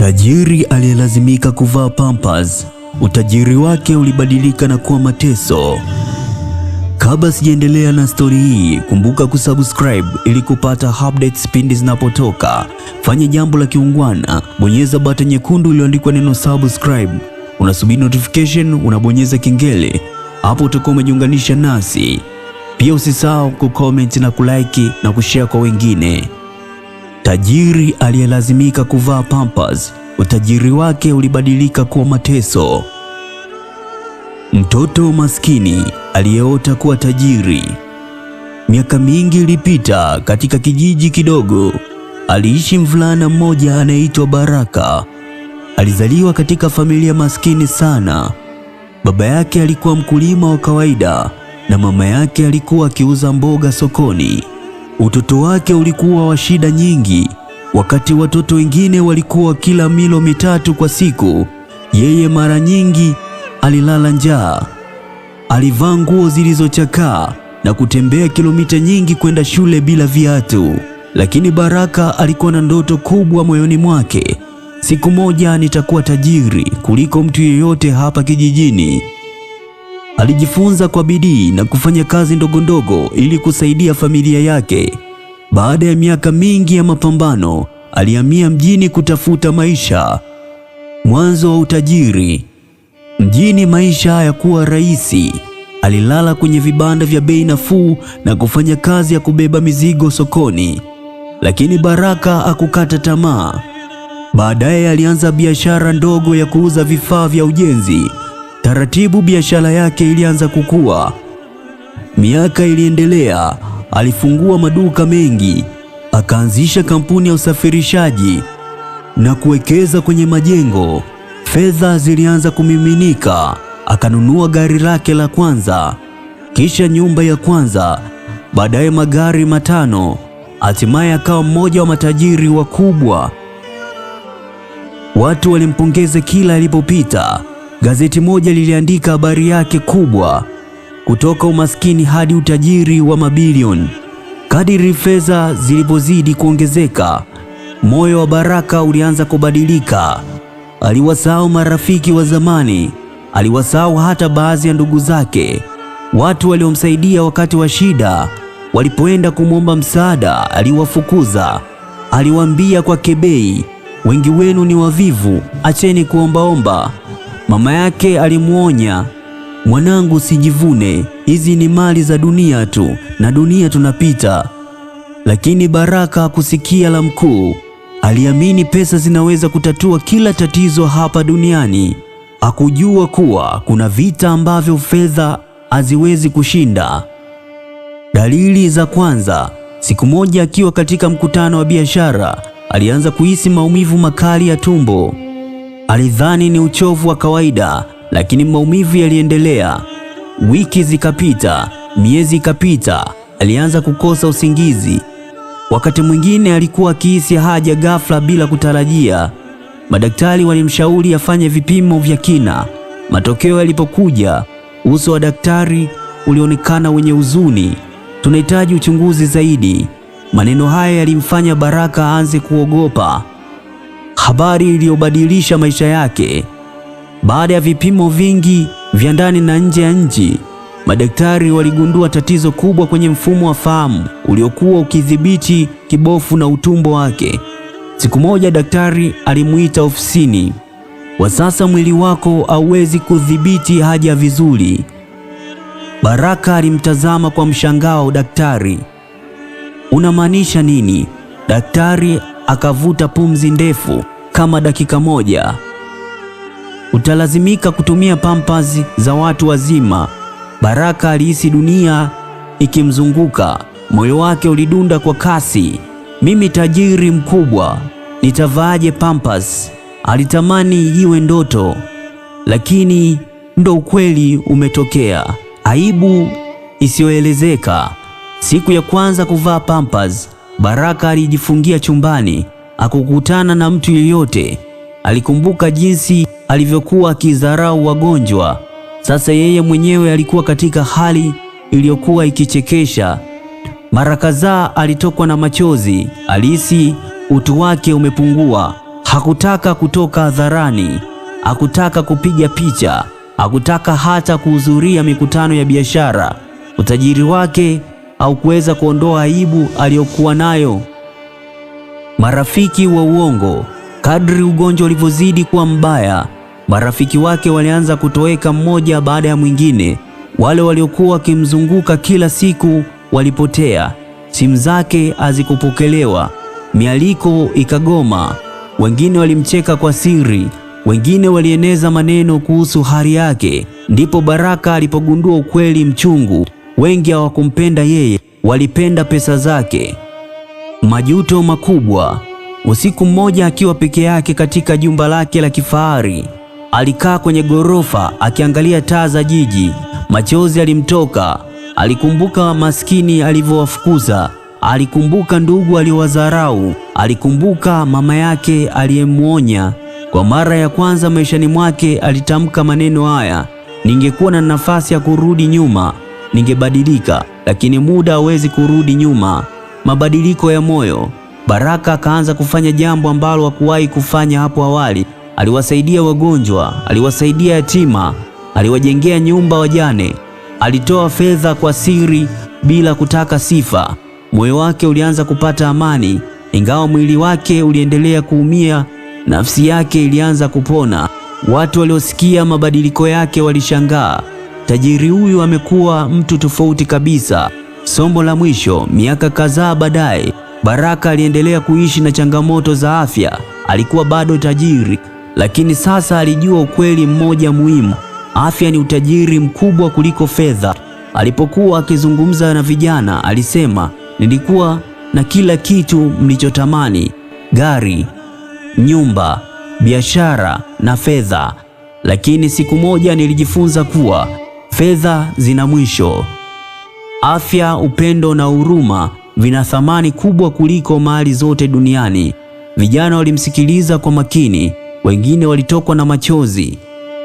Tajiri aliyelazimika kuvaa pampers. Utajiri wake ulibadilika na kuwa mateso. Kabla sijaendelea na stori hii, kumbuka kusubscribe ili kupata updates pindi zinapotoka. Fanya jambo la kiungwana, bonyeza button nyekundu iliyoandikwa neno subscribe. Unasubiri notification, unabonyeza kengele. Hapo utakuwa umejiunganisha nasi. Pia usisahau kucomment na kulike na kushare kwa wengine. Tajiri aliyelazimika kuvaa pampers. Utajiri wake ulibadilika kuwa mateso. Mtoto maskini aliyeota kuwa tajiri. Miaka mingi ilipita katika kijiji kidogo. Aliishi mvulana mmoja anayeitwa Baraka. Alizaliwa katika familia maskini sana. Baba yake alikuwa mkulima wa kawaida na mama yake alikuwa akiuza mboga sokoni. Utoto wake ulikuwa wa shida nyingi. Wakati watoto wengine walikuwa kila milo mitatu kwa siku, yeye mara nyingi alilala njaa. Alivaa nguo zilizochakaa na kutembea kilomita nyingi kwenda shule bila viatu. Lakini Baraka alikuwa na ndoto kubwa moyoni mwake. Siku moja nitakuwa tajiri kuliko mtu yeyote hapa kijijini. Alijifunza kwa bidii na kufanya kazi ndogo ndogo ili kusaidia familia yake. Baada ya miaka mingi ya mapambano, alihamia mjini kutafuta maisha. Mwanzo wa utajiri. Mjini maisha hayakuwa rahisi. Alilala kwenye vibanda vya bei nafuu na kufanya kazi ya kubeba mizigo sokoni. Lakini Baraka hakukata tamaa. Baadaye alianza biashara ndogo ya kuuza vifaa vya ujenzi. Taratibu biashara yake ilianza kukua. Miaka iliendelea, alifungua maduka mengi, akaanzisha kampuni ya usafirishaji na kuwekeza kwenye majengo. Fedha zilianza kumiminika, akanunua gari lake la kwanza, kisha nyumba ya kwanza, baadaye magari matano. Hatimaye akawa mmoja wa matajiri wakubwa. Watu walimpongeza kila alipopita. Gazeti moja liliandika habari yake kubwa, kutoka umaskini hadi utajiri wa mabilioni. Kadiri fedha zilipozidi kuongezeka, moyo wa Baraka ulianza kubadilika. Aliwasahau marafiki wa zamani, aliwasahau hata baadhi ya ndugu zake, watu waliomsaidia wakati wa shida. Walipoenda kumwomba msaada, aliwafukuza. Aliwaambia kwa kebei, wengi wenu ni wavivu, acheni kuombaomba. Mama yake alimuonya, mwanangu, usijivune, hizi ni mali za dunia tu, na dunia tunapita. Lakini Baraka hakusikia la mkuu. Aliamini pesa zinaweza kutatua kila tatizo hapa duniani. Hakujua kuwa kuna vita ambavyo fedha haziwezi kushinda. Dalili za kwanza. Siku moja akiwa katika mkutano wa biashara, alianza kuhisi maumivu makali ya tumbo. Alidhani ni uchovu wa kawaida, lakini maumivu yaliendelea. Wiki zikapita, miezi ikapita, alianza kukosa usingizi. Wakati mwingine alikuwa akihisi haja ghafla bila kutarajia. Madaktari walimshauri afanye vipimo vya kina. Matokeo yalipokuja, uso wa daktari ulionekana wenye huzuni. Tunahitaji uchunguzi zaidi. Maneno haya yalimfanya Baraka aanze kuogopa. Habari iliyobadilisha maisha yake. Baada ya vipimo vingi vya ndani na nje ya nchi, madaktari waligundua tatizo kubwa kwenye mfumo wa fahamu uliokuwa ukidhibiti kibofu na utumbo wake. Siku moja daktari alimuita ofisini. Kwa sasa mwili wako hauwezi kudhibiti haja vizuri. Baraka alimtazama kwa mshangao daktari. Unamaanisha nini? Daktari akavuta pumzi ndefu kama dakika moja. Utalazimika kutumia pampers za watu wazima. Baraka alihisi dunia ikimzunguka. Moyo wake ulidunda kwa kasi. Mimi tajiri mkubwa, nitavaaje pampers? Alitamani iwe ndoto, lakini ndo ukweli umetokea. Aibu isiyoelezeka. Siku ya kwanza kuvaa pampers, Baraka alijifungia chumbani. Hakukutana na mtu yeyote. Alikumbuka jinsi alivyokuwa akidharau wagonjwa. Sasa yeye mwenyewe alikuwa katika hali iliyokuwa ikichekesha. Mara kadhaa alitokwa na machozi. Alihisi utu wake umepungua. Hakutaka kutoka hadharani, hakutaka kupiga picha, hakutaka hata kuhudhuria mikutano ya biashara. Utajiri wake haukuweza kuondoa aibu aliyokuwa nayo. Marafiki wa uongo. Kadri ugonjwa ulivyozidi kuwa mbaya, marafiki wake walianza kutoweka mmoja baada ya mwingine. Wale waliokuwa wakimzunguka kila siku walipotea. Simu zake hazikupokelewa, mialiko ikagoma. Wengine walimcheka kwa siri, wengine walieneza maneno kuhusu hali yake. Ndipo Baraka alipogundua ukweli mchungu. Wengi hawakumpenda yeye, walipenda pesa zake. Majuto makubwa. Usiku mmoja akiwa peke yake katika jumba lake la kifahari, alikaa kwenye ghorofa akiangalia taa za jiji. Machozi alimtoka. Alikumbuka maskini alivyowafukuza, alikumbuka ndugu aliowadharau, alikumbuka mama yake aliyemuonya. Kwa mara ya kwanza maishani mwake alitamka maneno haya: ningekuwa na nafasi ya kurudi nyuma, ningebadilika, lakini muda hawezi kurudi nyuma. Mabadiliko ya moyo. Baraka akaanza kufanya jambo ambalo hakuwahi kufanya hapo awali. Aliwasaidia wagonjwa, aliwasaidia yatima, aliwajengea nyumba wajane. Alitoa fedha kwa siri bila kutaka sifa. Moyo wake ulianza kupata amani. Ingawa mwili wake uliendelea kuumia, nafsi yake ilianza kupona. Watu waliosikia mabadiliko yake walishangaa. Tajiri huyu amekuwa mtu tofauti kabisa. Somo la mwisho. Miaka kadhaa baadaye, Baraka aliendelea kuishi na changamoto za afya. Alikuwa bado tajiri, lakini sasa alijua ukweli mmoja muhimu: afya ni utajiri mkubwa kuliko fedha. Alipokuwa akizungumza na vijana, alisema, nilikuwa na kila kitu mlichotamani: gari, nyumba, biashara na fedha. Lakini siku moja nilijifunza kuwa fedha zina mwisho. Afya, upendo na huruma vina thamani kubwa kuliko mali zote duniani. Vijana walimsikiliza kwa makini, wengine walitokwa na machozi.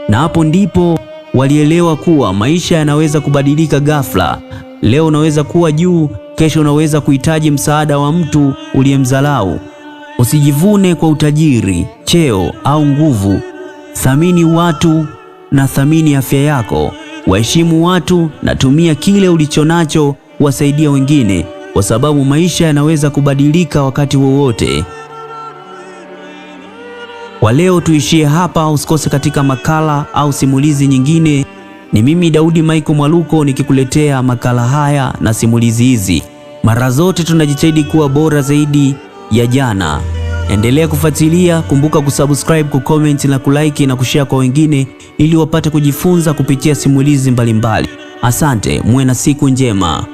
Na hapo ndipo walielewa kuwa maisha yanaweza kubadilika ghafla. Leo unaweza kuwa juu, kesho unaweza kuhitaji msaada wa mtu uliyemdharau. Usijivune kwa utajiri, cheo au nguvu. Thamini watu na thamini afya yako. Waheshimu watu na tumia kile ulichonacho kuwasaidia wengine, kwa sababu maisha yanaweza kubadilika wakati wowote. Kwa leo tuishie hapa. Usikose katika makala au simulizi nyingine. Ni mimi Daudi Michael Mwaluko nikikuletea makala haya na simulizi hizi. Mara zote tunajitahidi kuwa bora zaidi ya jana. Endelea kufuatilia, kumbuka kusubscribe, kucomment na kulike na kushare kwa wengine ili wapate kujifunza kupitia simulizi mbalimbali. Asante, muwe na siku njema.